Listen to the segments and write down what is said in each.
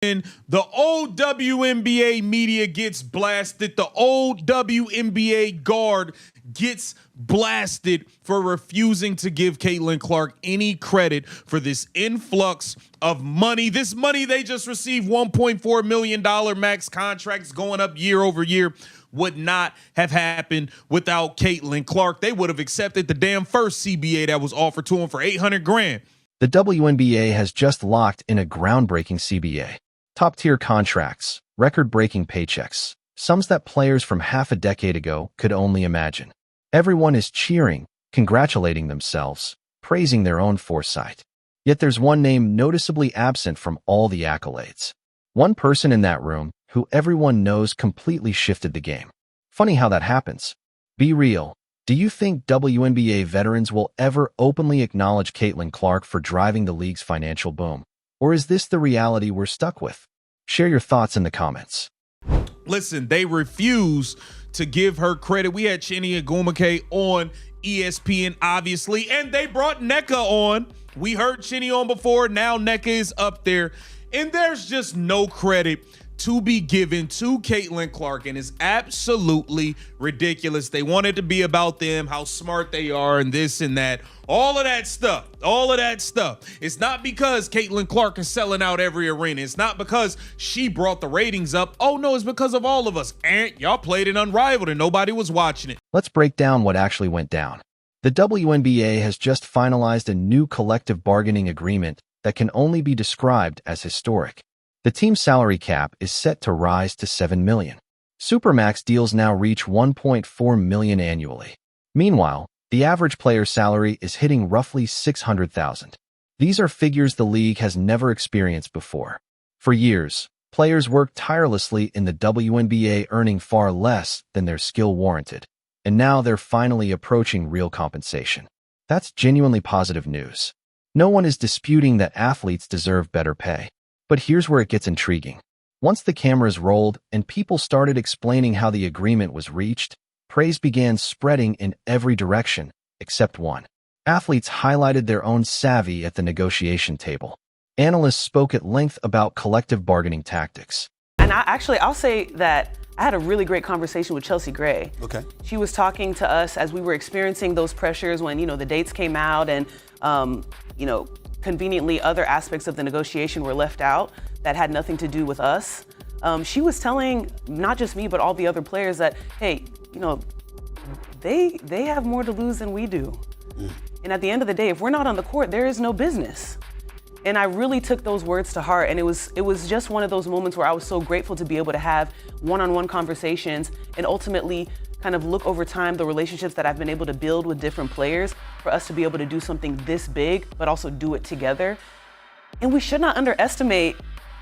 The old WNBA media gets blasted. The old WNBA guard gets blasted for refusing to give Caitlin Clark any credit for this influx of money. This money they just received, $1.4 million max contracts going up year over year, would not have happened without Caitlin Clark. They would have accepted the damn first CBA that was offered to them for $800 grand. The WNBA has just locked in a groundbreaking CBA. Top-tier contracts, record-breaking paychecks, sums that players from half a decade ago could only imagine. Everyone is cheering, congratulating themselves, praising their own foresight. Yet there's one name noticeably absent from all the accolades. One person in that room who everyone knows completely shifted the game. Funny how that happens. Be real. Do you think WNBA veterans will ever openly acknowledge Caitlin Clark for driving the league's financial boom? Or is this the reality we're stuck with? Share your thoughts in the comments. Listen, they refuse to give her credit. We had Chinny Agumake on ESPN, obviously, and they brought NECA on. We heard Chinny on before. Now NECA is up there, and there's just no credit to be given to Caitlin Clark, and it's absolutely ridiculous. They want it to be about them, how smart they are, and this and that. All of that stuff. It's not because Caitlin Clark is selling out every arena. It's not because she brought the ratings up. Oh no, it's because of all of us. And y'all played it unrivaled and nobody was watching it. Let's break down what actually went down. The WNBA has just finalized a new collective bargaining agreement that can only be described as historic. The team's salary cap is set to rise to $7 million. Supermax deals now reach $1.4 million annually. Meanwhile, the average player's salary is hitting roughly $600,000. These are figures the league has never experienced before. For years, players worked tirelessly in the WNBA, earning far less than their skill warranted. And now they're finally approaching real compensation. That's genuinely positive news. No one is disputing that athletes deserve better pay. But here's where it gets intriguing. Once the cameras rolled and people started explaining how the agreement was reached, praise began spreading in every direction, except one. Athletes highlighted their own savvy at the negotiation table. Analysts spoke at length about collective bargaining tactics. And I'll say that I had a really great conversation with Chelsea Gray. Okay. She was talking to us as we were experiencing those pressures when, the dates came out and, conveniently other aspects of the negotiation were left out that had nothing to do with us. She was telling not just me, but all the other players that, hey, they have more to lose than we do. And at the end of the day, if we're not on the court, there is no business. And I really took those words to heart. And it was just one of those moments where I was so grateful to be able to have one-on-one conversations and ultimately kind of look over time the relationships that I've been able to build with different players for us to be able to do something this big, but also do it together. And we should not underestimate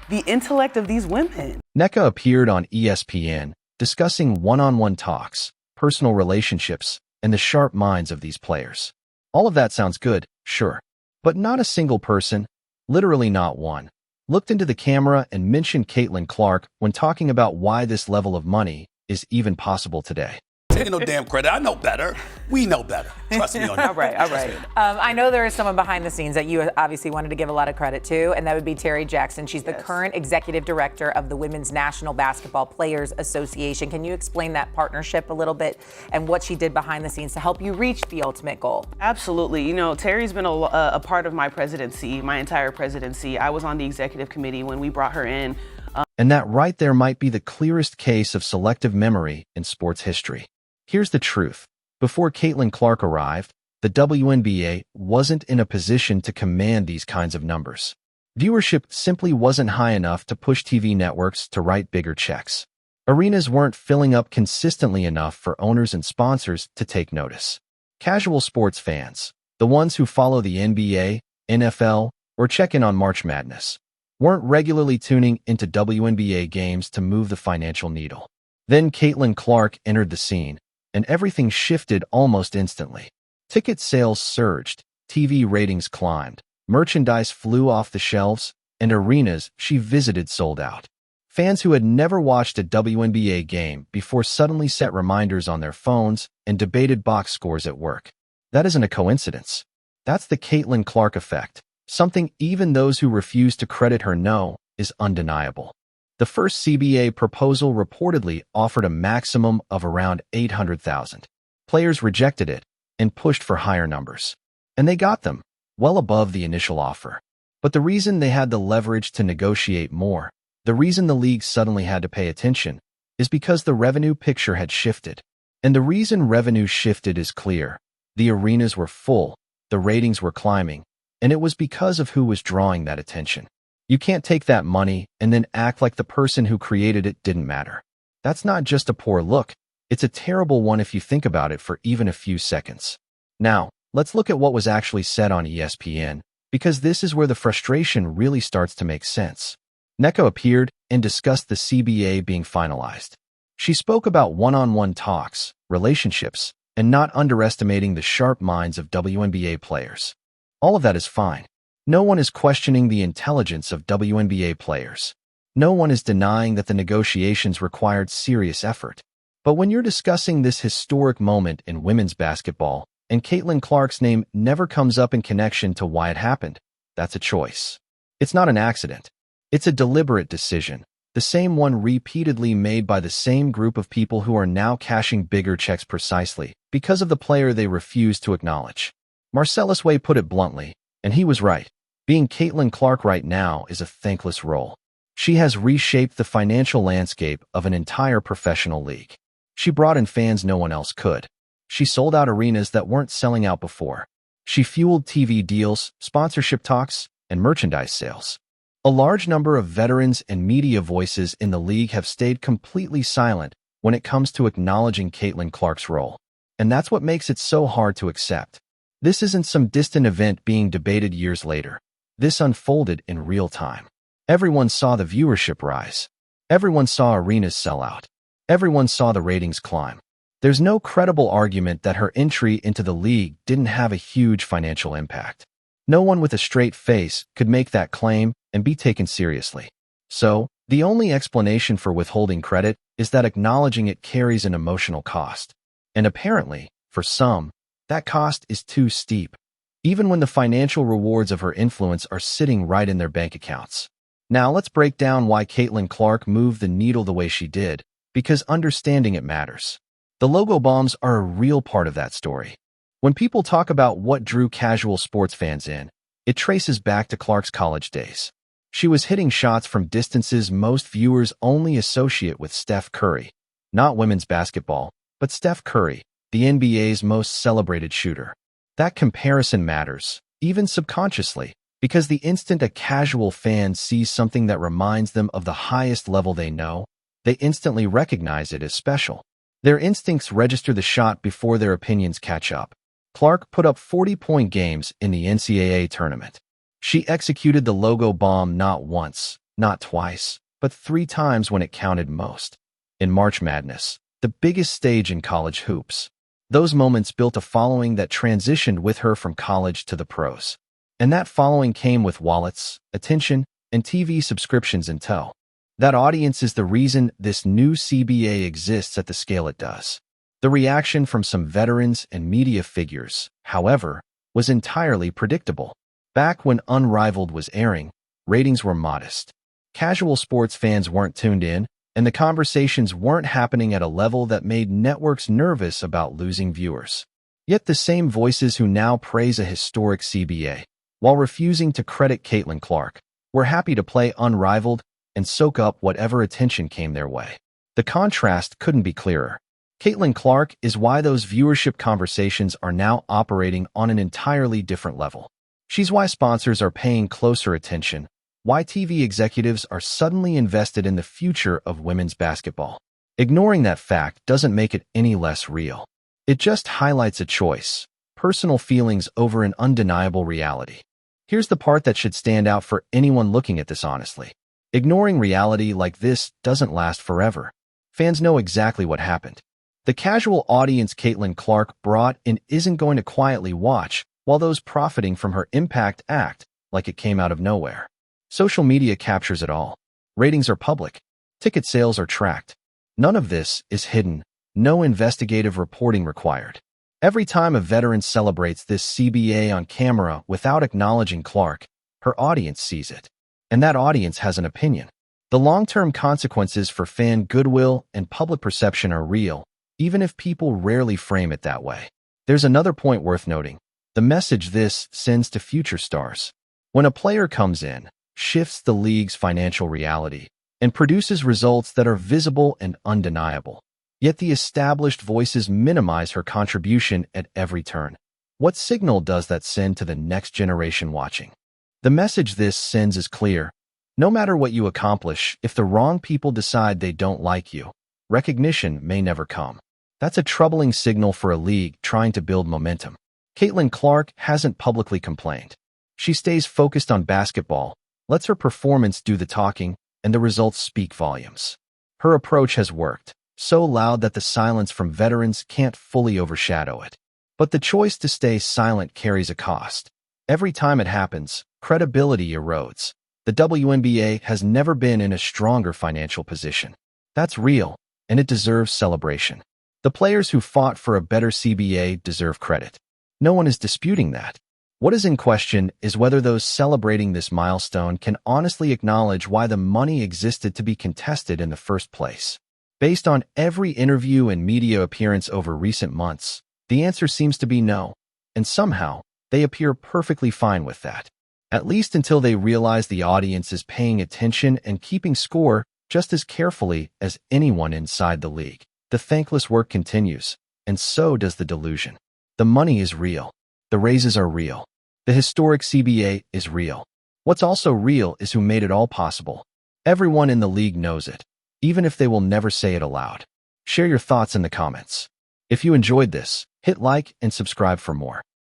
the intellect of these women. NECA appeared on ESPN, discussing one-on-one talks, personal relationships, and the sharp minds of these players. All of that sounds good, sure. But not a single person, literally not one, looked into the camera and mentioned Caitlin Clark when talking about why this level of money is even possible today. Taking no damn credit. I know better. We know better. Trust me on that. All right. I know there is someone behind the scenes that you obviously wanted to give a lot of credit to, and that would be Terry Jackson. She's the current executive director of the Women's National Basketball Players Association. Can you explain that partnership a little bit and what she did behind the scenes to help you reach the ultimate goal? Absolutely. Terry's been a part of my presidency, my entire presidency. I was on the executive committee when we brought her in. And that right there might be the clearest case of selective memory in sports history. Here's the truth. Before Caitlin Clark arrived, the WNBA wasn't in a position to command these kinds of numbers. Viewership simply wasn't high enough to push TV networks to write bigger checks. Arenas weren't filling up consistently enough for owners and sponsors to take notice. Casual sports fans, the ones who follow the NBA, NFL, or check in on March Madness, weren't regularly tuning into WNBA games to move the financial needle. Then Caitlin Clark entered the scene, and everything shifted almost instantly. Ticket sales surged, TV ratings climbed, merchandise flew off the shelves, and arenas she visited sold out. Fans who had never watched a WNBA game before suddenly set reminders on their phones and debated box scores at work. That isn't a coincidence. That's the Caitlin Clark effect, something even those who refuse to credit her know, is undeniable. The first CBA proposal reportedly offered a maximum of around $800,000. Players rejected it and pushed for higher numbers. And they got them, well above the initial offer. But the reason they had the leverage to negotiate more, the reason the league suddenly had to pay attention, is because the revenue picture had shifted. And the reason revenue shifted is clear. The arenas were full, the ratings were climbing, and it was because of who was drawing that attention. You can't take that money and then act like the person who created it didn't matter. That's not just a poor look, it's a terrible one if you think about it for even a few seconds. Now, let's look at what was actually said on ESPN, because this is where the frustration really starts to make sense. Nneka appeared and discussed the CBA being finalized. She spoke about one-on-one talks, relationships, and not underestimating the sharp minds of WNBA players. All of that is fine. No one is questioning the intelligence of WNBA players. No one is denying that the negotiations required serious effort. But when you're discussing this historic moment in women's basketball, and Caitlin Clark's name never comes up in connection to why it happened, that's a choice. It's not an accident. It's a deliberate decision, the same one repeatedly made by the same group of people who are now cashing bigger checks precisely because of the player they refuse to acknowledge. Marcellus Way put it bluntly, and he was right. Being Caitlin Clark right now is a thankless role. She has reshaped the financial landscape of an entire professional league. She brought in fans no one else could. She sold out arenas that weren't selling out before. She fueled TV deals, sponsorship talks, and merchandise sales. A large number of veterans and media voices in the league have stayed completely silent when it comes to acknowledging Caitlin Clark's role. And that's what makes it so hard to accept. This isn't some distant event being debated years later. This unfolded in real time. Everyone saw the viewership rise. Everyone saw arenas sell out. Everyone saw the ratings climb. There's no credible argument that her entry into the league didn't have a huge financial impact. No one with a straight face could make that claim and be taken seriously. So, the only explanation for withholding credit is that acknowledging it carries an emotional cost. And apparently, for some, that cost is too steep, even when the financial rewards of her influence are sitting right in their bank accounts. Now let's break down why Caitlin Clark moved the needle the way she did, because understanding it matters. The logo bombs are a real part of that story. When people talk about what drew casual sports fans in, it traces back to Clark's college days. She was hitting shots from distances most viewers only associate with Steph Curry. Not women's basketball, but Steph Curry, the NBA's most celebrated shooter. That comparison matters, even subconsciously, because the instant a casual fan sees something that reminds them of the highest level they know, they instantly recognize it as special. Their instincts register the shot before their opinions catch up. Clark put up 40-point games in the NCAA tournament. She executed the logo bomb not once, not twice, but 3 times when it counted most. In March Madness, the biggest stage in college hoops. Those moments built a following that transitioned with her from college to the pros. And that following came with wallets, attention, and TV subscriptions in tow. That audience is the reason this new CBA exists at the scale it does. The reaction from some veterans and media figures, however, was entirely predictable. Back when Unrivaled was airing, ratings were modest. Casual sports fans weren't tuned in, and the conversations weren't happening at a level that made networks nervous about losing viewers. Yet the same voices who now praise a historic CBA, while refusing to credit Caitlin Clark, were happy to play Unrivaled and soak up whatever attention came their way. The contrast couldn't be clearer. Caitlin Clark is why those viewership conversations are now operating on an entirely different level. She's why sponsors are paying closer attention, why TV executives are suddenly invested in the future of women's basketball. Ignoring that fact doesn't make it any less real. It just highlights a choice, personal feelings over an undeniable reality. Here's the part that should stand out for anyone looking at this honestly. Ignoring reality like this doesn't last forever. Fans know exactly what happened. The casual audience Caitlin Clark brought in isn't going to quietly watch, while those profiting from her impact act like it came out of nowhere. Social media captures it all. Ratings are public. Ticket sales are tracked. None of this is hidden. No investigative reporting required. Every time a veteran celebrates this CBA on camera without acknowledging Clark, her audience sees it. and that audience has an opinion. The long-term consequences for fan goodwill and public perception are real, even if people rarely frame it that way. There's another point worth noting: the message this sends to future stars. When a player comes in, shifts the league's financial reality, and produces results that are visible and undeniable, yet the established voices minimize her contribution at every turn. What signal does that send to the next generation watching? The message this sends is clear. No matter what you accomplish, if the wrong people decide they don't like you, recognition may never come. That's a troubling signal for a league trying to build momentum. Caitlin Clark hasn't publicly complained. She stays focused on basketball, lets her performance do the talking, and the results speak volumes. Her approach has worked, so loud that the silence from veterans can't fully overshadow it. But the choice to stay silent carries a cost. Every time it happens, credibility erodes. The WNBA has never been in a stronger financial position. That's real, and it deserves celebration. The players who fought for a better CBA deserve credit. No one is disputing that. What is in question is whether those celebrating this milestone can honestly acknowledge why the money existed to be contested in the first place. Based on every interview and media appearance over recent months, the answer seems to be no, and somehow, they appear perfectly fine with that. At least until they realize the audience is paying attention and keeping score just as carefully as anyone inside the league. The thankless work continues, and so does the delusion. The money is real. The raises are real. The historic CBA is real. What's also real is who made it all possible. Everyone in the league knows it, even if they will never say it aloud. Share your thoughts in the comments. If you enjoyed this, hit like and subscribe for more.